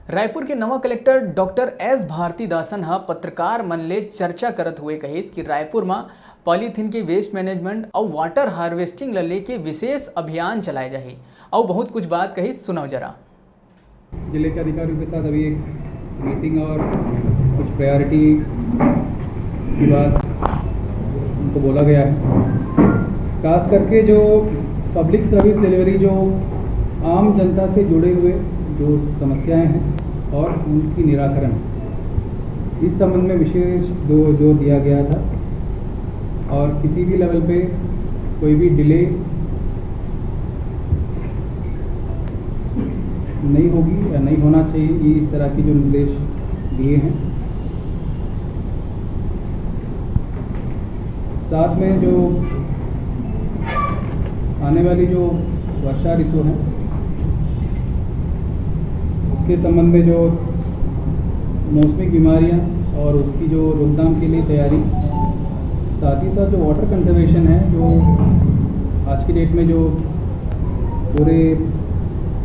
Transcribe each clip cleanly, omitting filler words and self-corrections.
रायपुर के नवा collector doctor S Bharathidasan हा पत्रकार मन ले चर्चा करत हुए कहिस कि रायपुर में पॉलीथीन के वेस्ट मैनेजमेंट और वाटर हार्वेस्टिंग ला लेके विशेष अभियान चलाए जाही और बहुत कुछ बात कहिस। सुनाओ जरा। जिले के अधिकारियों के साथ अभी एक मीटिंग और कुछ प्रायोरिटी की बात उनको बोला गया है। खास करके जो पब्लिक सर्विस डिलीवरी, जो आम जनता से जुड़े हुए जो समस्याएं हैं और उनकी निराकरण, इस संबंध में विशेष जोर दिया गया था। और किसी भी लेवल पे कोई भी डिले नहीं होगी या नहीं होना चाहिए, ये इस तरह की जो निर्देश दिए हैं। साथ में जो आने वाली जो वर्षा ऋतु है उसके संबंध में जो मौसमी बीमारियां और उसकी जो रोकथाम के लिए तैयारी, साथ ही साथ जो वाटर कंजर्वेशन है, जो आज की डेट में जो पूरे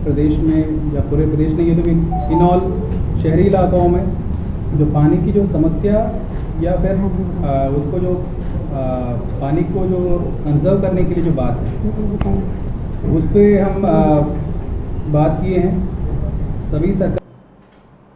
प्रदेश में या पूरे प्रदेश नहीं है तो इन ऑल शहरी इलाकों में जो पानी की जो समस्या या फिर उसको जो पानी को जो कंजर्व करने के लिए जो बात है उस पर हम बात किए हैं। सभी सरकार